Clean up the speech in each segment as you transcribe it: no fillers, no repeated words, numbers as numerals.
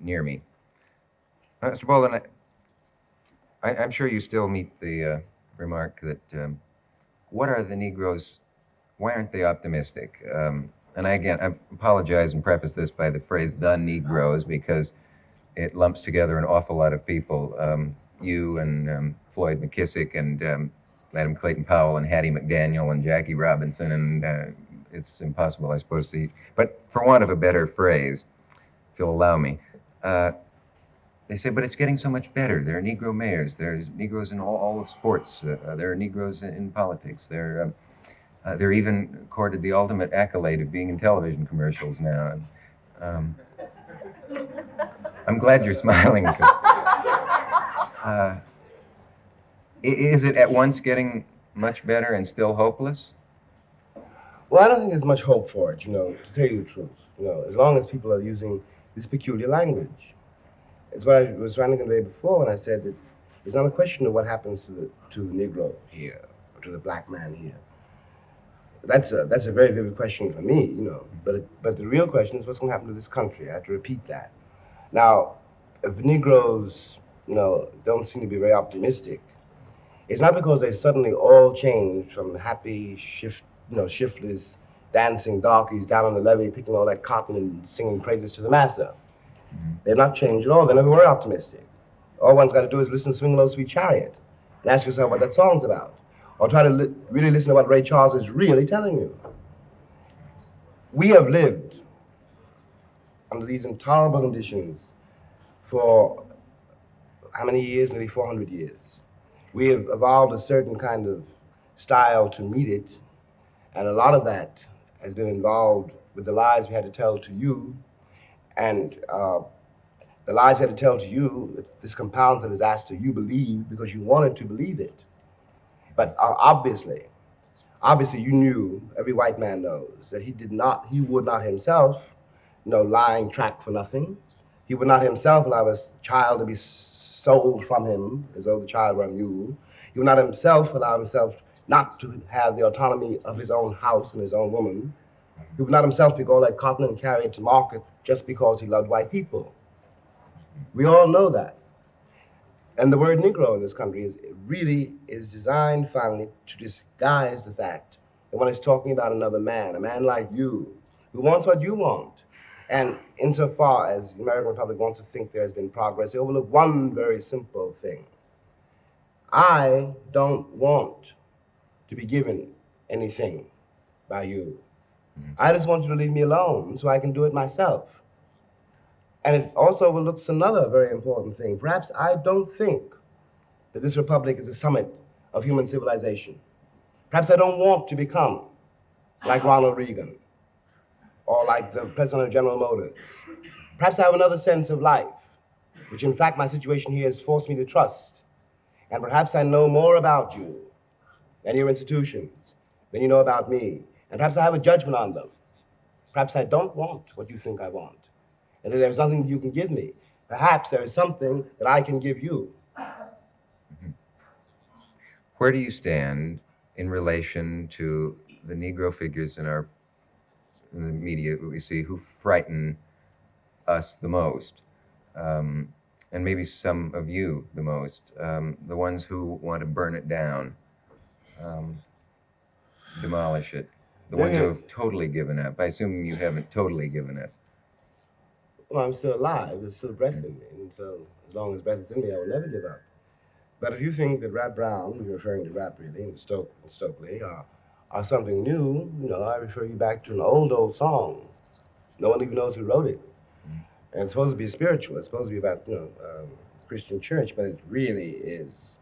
near me. Mr. Baldwin, I'm sure you still meet the remark that what are the Negroes, why aren't they optimistic? And I apologize and preface this by the phrase "the Negroes" because it lumps together an awful lot of people. You and Floyd McKissick and Madam Clayton Powell and Hattie McDaniel and Jackie Robinson, and it's impossible, I suppose, to... But for want of a better phrase, if you'll allow me, they say, but it's getting so much better. There are Negro mayors. There's Negroes in all of sports. There are Negroes in politics. They're even accorded the ultimate accolade of being in television commercials now. I'm glad you're smiling. Is it at once getting much better and still hopeless? Well, I don't think there's much hope for it, to tell you the truth. As long as people are using this peculiar language. It's what I was trying to convey before when I said that it's not a question of what happens to the Negro here, or to the black man here. That's a very vivid question for me, But the real question is what's going to happen to this country. I have to repeat that. Now, if Negroes, don't seem to be very optimistic, it's not because they suddenly all changed from happy, shiftless, dancing darkies down on the levee, picking all that cotton and singing praises to the master. They've not changed at all. They never were optimistic. All one's got to do is listen to Swing Low, Sweet Chariot and ask yourself what that song's about. Or try to really listen to what Ray Charles is really telling you. We have lived under these intolerable conditions for how many years? Nearly 400 years. We have evolved a certain kind of style to meet it, and a lot of that has been involved with the lies we had to tell to you, and the lies we had to tell to you, this compounds the disaster you believe because you wanted to believe it. But obviously you knew, every white man knows, that he would not himself, lying track for nothing. He would not himself allow his child to be sold from him as though the child were a mule. He would not himself allow himself not to have the autonomy of his own house and his own woman. He would not himself pick all that cotton and carry it to market just because he loved white people. We all know that. And the word Negro in this country really is designed finally to disguise the fact that one is talking about another man, a man like you, who wants what you want. And insofar as the American Republic wants to think there has been progress, they overlook one very simple thing. I don't want to be given anything by you. I just want you to leave me alone so I can do it myself. And it also overlooks another very important thing. Perhaps I don't think that this republic is a summit of human civilization. Perhaps I don't want to become like Ronald Reagan or like the president of General Motors. Perhaps I have another sense of life, which in fact my situation here has forced me to trust. And perhaps I know more about you and your institutions than you know about me. And perhaps I have a judgment on them. Perhaps I don't want what you think I want. And that there's nothing you can give me. Perhaps there is something that I can give you. Where do you stand in relation to the Negro figures in the media that we see who frighten us the most, and maybe some of you the most, the ones who want to burn it down, demolish it, the ones who have totally given up? I assume you haven't totally given up. Well, I'm still alive. There's still breath in me. And so as long as breath is in me, I will never give up. But if you think that Rap Brown, you're referring to Rap really, and Stokely, are something new, I refer you back to an old song. No one even knows who wrote it. And it's supposed to be spiritual. It's supposed to be about, Christian church, but it really is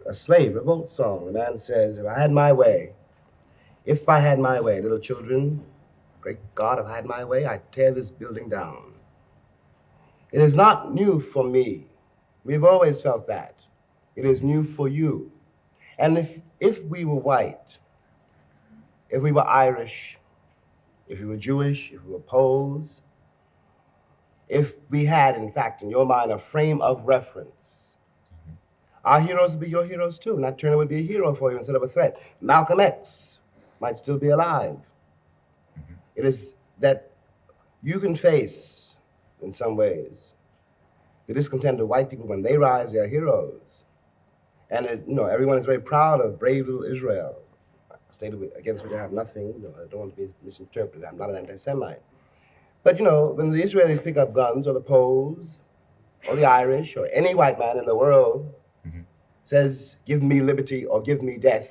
a slave revolt song. The man says, if I had my way, little children, great God, if I had my way, I'd tear this building down. It is not new for me. We've always felt that. It is new for you. And if we were white, if we were Irish, if we were Jewish, if we were Poles, if we had, in fact, in your mind, a frame of reference, our heroes would be your heroes too. Nat Turner would be a hero for you instead of a threat. Malcolm X might still be alive. It is that you can face in some ways. The discontent of white people, when they rise, they are heroes. And everyone is very proud of brave little Israel, a state against which I have nothing. I don't want to be misinterpreted. I'm not an anti-Semite. But when the Israelis pick up guns, or the Poles, or the Irish, or any white man in the world says, "Give me liberty or give me death,"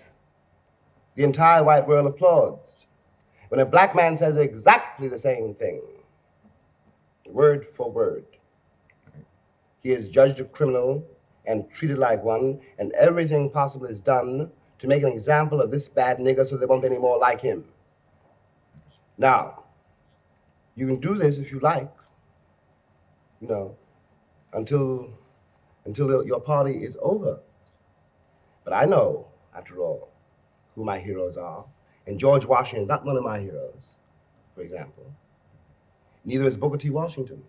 the entire white world applauds. When a black man says exactly the same thing, word for word, he is judged a criminal and treated like one, and everything possible is done to make an example of this bad nigger so there won't be any more like him. Now, you can do this if you like, until your party is over. But I know, after all, who my heroes are. And George Washington is not one of my heroes, for example. Neither is Booker T. Washington.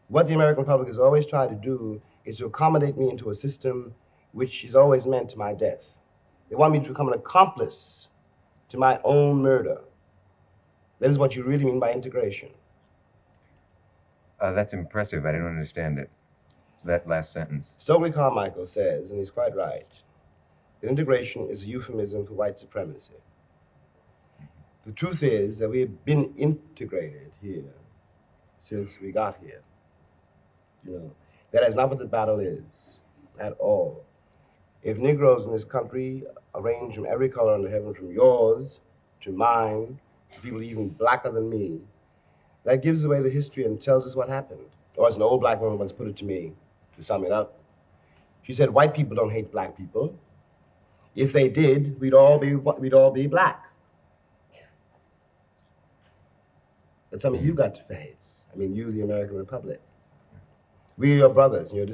What the American public has always tried to do is to accommodate me into a system which is always meant to my death. They want me to become an accomplice to my own murder. That is what you really mean by integration. That's impressive. I didn't understand it. That last sentence. Stokely Carmichael says, and he's quite right, that integration is a euphemism for white supremacy. The truth is that we have been integrated here since we got here. That is not what the battle is at all. If Negroes in this country, arranged from every color under heaven, from yours to mine, to people even blacker than me, that gives away the history and tells us what happened. Or as an old black woman once put it to me, to sum it up, she said, "White people don't hate black people. If they did, we'd all be black." That's something you got to face. You, the American Republic. We are your brothers, and your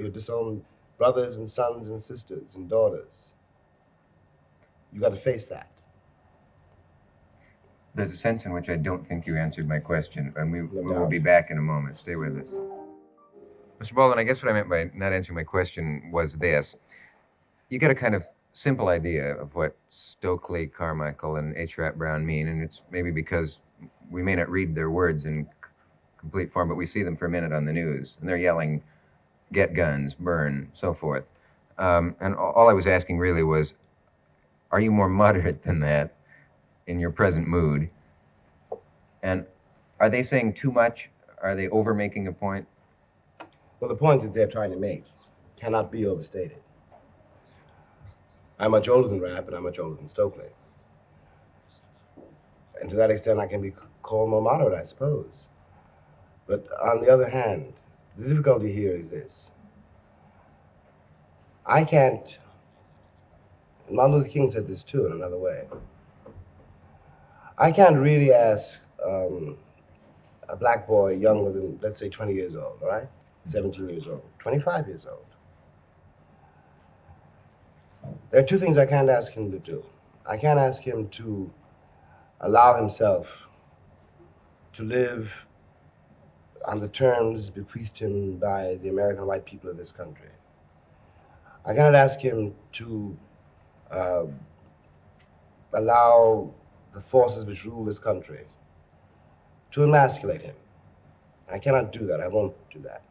disowned brothers and sons and sisters and daughters. You got to face that. There's a sense in which I don't think you answered my question, and we will doubt. be back in a moment. Stay with us. Mr. Baldwin, I guess what I meant by not answering my question was this. You get a kind of simple idea of what Stokely Carmichael and H. Rap Brown mean, and it's maybe because we may not read their words in complete form, but we see them for a minute on the news, and they're yelling, "Get guns, burn," so forth. And all I was asking really was, are you more moderate than that in your present mood? And are they saying too much? Are they over-making a point? Well, the point that they're trying to make cannot be overstated. I'm much older than Rap, and I'm much older than Stokely. And to that extent, I can be called more moderate, I suppose. But on the other hand, the difficulty here is this. I can't, and Martin Luther King said this too in another way, I can't really ask a black boy younger than, let's say, 20 years old, all right? 17 years old, 25 years old. There are two things I can't ask him to do. I can't ask him to allow himself to live on the terms bequeathed him by the American white people of this country. I cannot ask him to allow the forces which rule this country to emasculate him. I cannot do that. I won't do that.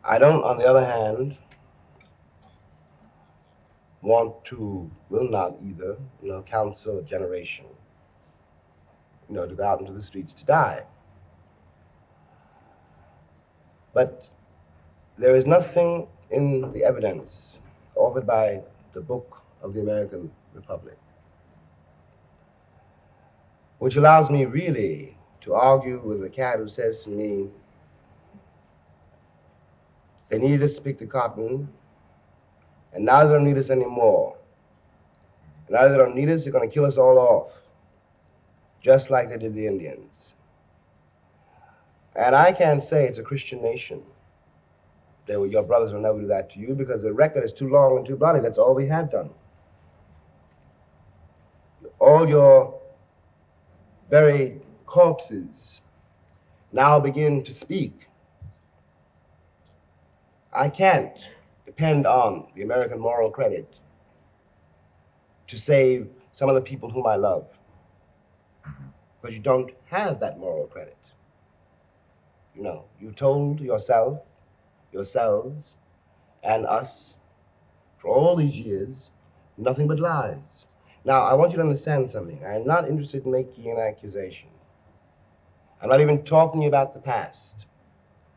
I don't, on the other hand, will not either, counsel a generation, to go out into the streets to die. But there is nothing in the evidence offered by the book of the American Republic which allows me really to argue with the cat who says to me, they needed us to pick the cotton, and now they don't need us anymore. And now they don't need us, they're going to kill us all off, just like they did the Indians. And I can't say it's a Christian nation. Your brothers will never do that to you because the record is too long and too bloody. That's all we have done. All your buried corpses now begin to speak. I can't depend on the American moral credit to save some of the people whom I love. But you don't have that moral credit. You told yourself, yourselves, and us for all these years nothing but lies. Now, I want you to understand something. I'm not interested in making an accusation. I'm not even talking about the past.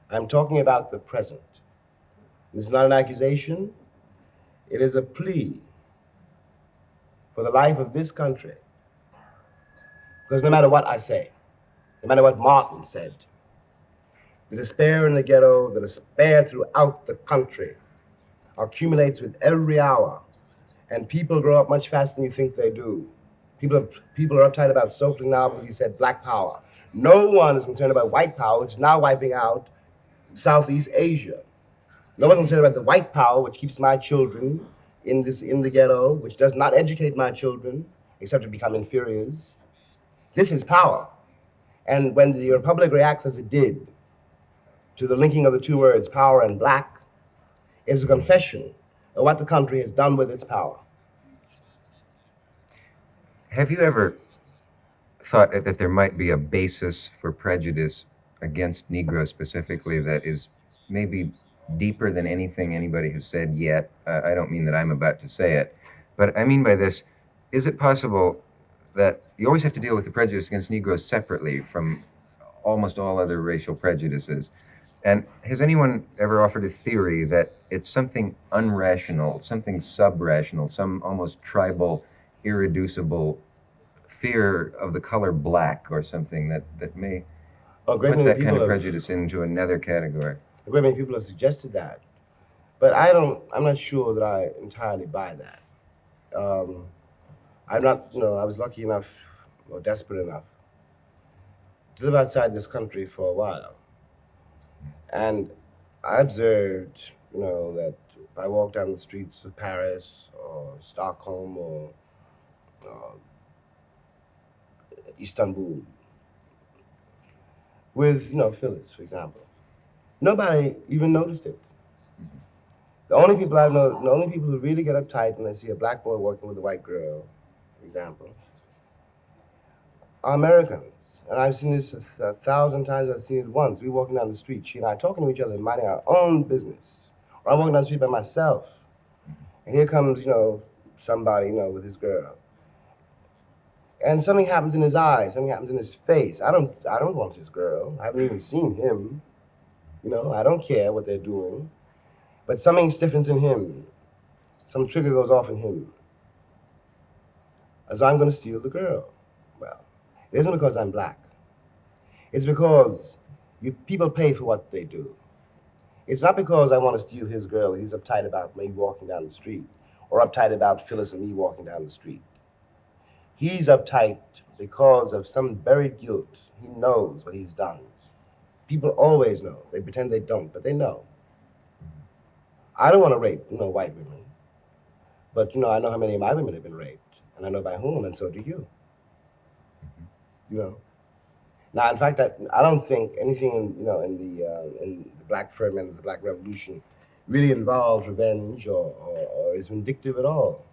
I'm talking about the present. This is not an accusation. It is a plea for the life of this country. Because no matter what I say, no matter what Martin said, the despair in the ghetto, the despair throughout the country accumulates with every hour. And people grow up much faster than you think they do. People are uptight about Stokely now because he said black power. No one is concerned about white power, which is now wiping out Southeast Asia. No one's concerned about the white power, which keeps my children in the ghetto, which does not educate my children, except to become inferiors. This is power. And when the Republic reacts as it did to the linking of the two words, power and black, it's a confession of what the country has done with its power. Have you ever thought that there might be a basis for prejudice against Negroes specifically that is maybe deeper than anything anybody has said yet? I don't mean that I'm about to say it, but I mean by this, is it possible that you always have to deal with the prejudice against Negroes separately from almost all other racial prejudices? And has anyone ever offered a theory that it's something unrational, something sub-rational, some almost tribal, irreducible fear of the color black or something that may put that kind of prejudice into another category? A great many people have suggested that. But I'm not sure that I entirely buy that. I was lucky enough, or desperate enough, to live outside this country for a while. And I observed, that if I walk down the streets of Paris or Stockholm or Istanbul with, Phyllis, for example, nobody even noticed it. The only people who really get uptight when they see a black boy working with a white girl, for example, are Americans. And I've seen this a thousand times. I've seen it once. We're walking down the street, she and I, talking to each other, minding our own business. Or I'm walking down the street by myself, and here comes, somebody, with his girl. And something happens in his eyes, something happens in his face. I don't want his girl. I haven't even seen him. I don't care what they're doing. But something stiffens in him. Some trigger goes off in him. As I'm going to steal the girl. Well, it isn't because I'm black. It's because people pay for what they do. It's not because I want to steal his girl. He's uptight about me walking down the street, or uptight about Phyllis and me walking down the street. He's uptight because of some buried guilt. He knows what he's done. People always know. They pretend they don't, but they know. I don't want to rape, white women. But, I know how many of my women have been raped. And I know by whom, and so do you. Now, in fact, I don't think anything in the black ferment of the Black Revolution really involves revenge or is vindictive at all.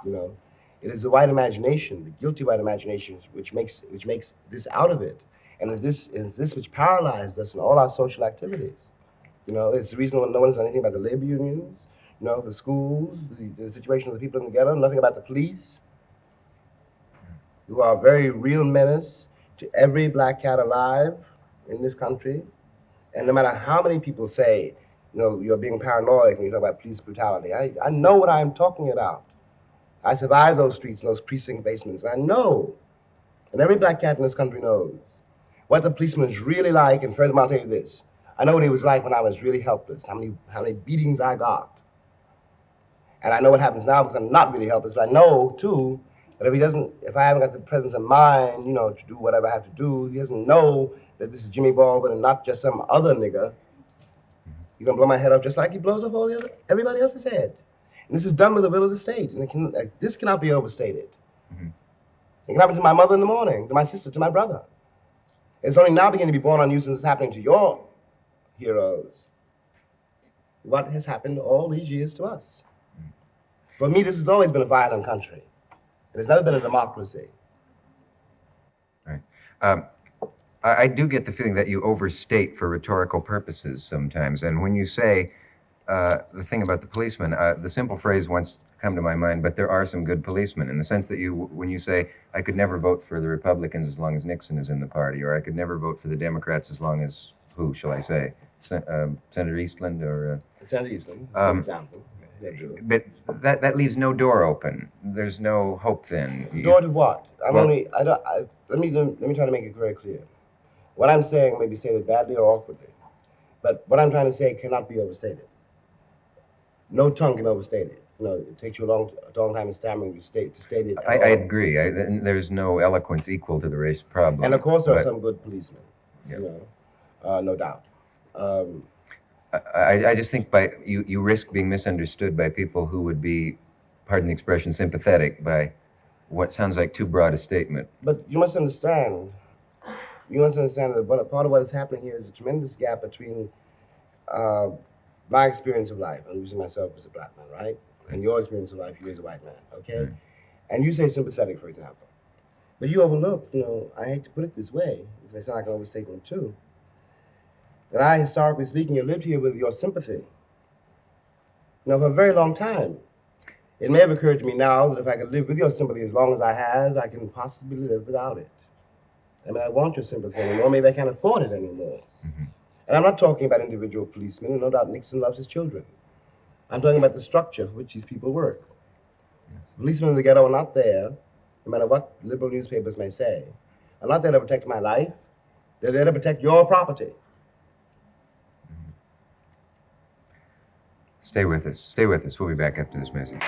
It is the white imagination, the guilty white imagination, which makes this out of it, and it's this which paralyzed us in all our social activities. It's the reason no one knows anything about the labor unions, the schools, the situation of the people in the ghetto, nothing about the police, who are a very real menace to every black cat alive in this country. And no matter how many people say, you're being paranoid when you talk about police brutality, I know what I'm talking about. I survived those streets, those precinct basements. I know, and every black cat in this country knows, what the policeman is really like. And furthermore, I'll tell you this. I know what he was like when I was really helpless, how many beatings I got. And I know what happens now because I'm not really helpless, but I know, too, that if I haven't got the presence of mind, to do whatever I have to do, he doesn't know that this is Jimmy Baldwin and not just some other nigger. He's gonna blow my head off just like he blows off everybody else's head. And this is done with the will of the state, and this cannot be overstated. It can happen to my mother in the morning, to my sister, to my brother. It's only now beginning to be born on you since it's happening to your heroes. What has happened all these years to us? For me, this has always been a violent country. It has never been a democracy. Right. I do get the feeling that you overstate for rhetorical purposes sometimes. And when you say the thing about the policeman, the simple phrase once come to my mind, but there are some good policemen, in the sense that when you say, I could never vote for the Republicans as long as Nixon is in the party, or I could never vote for the Democrats as long as, who shall I say, Senator Eastland or... Senator Eastland, for example. But that leaves no door open. There's no hope then. Door to what? Let me try to make it very clear. What I'm saying may be stated badly or awkwardly, but what I'm trying to say cannot be overstated. No tongue can overstate it. It takes you a long time in stammering to state it. I agree. There's no eloquence equal to the race problem. And of course there are some good policemen, yeah. No doubt. I just think you risk being misunderstood by people who would be, pardon the expression, sympathetic by what sounds like too broad a statement. But you must understand that part of what is happening here is a tremendous gap between my experience of life, I'm using myself as a black man, right? And your experience of life, you as a white man, okay? Right. And you say sympathetic, for example. But you overlook, I hate to put it this way, this may sound like an overstatement too, that I, historically speaking, have lived here with your sympathy, for a very long time. It may have occurred to me now that if I could live with your sympathy as long as I have, I can possibly live without it. I mean, I want your sympathy anymore, maybe I can't afford it anymore. Mm-hmm. And I'm not talking about individual policemen, and no doubt Nixon loves his children. I'm talking about the structure for which these people work. Yes. Policemen in the ghetto are not there, no matter what liberal newspapers may say, are not there to protect my life. They're there to protect your property. Mm-hmm. Stay with us. Stay with us. We'll be back after this message.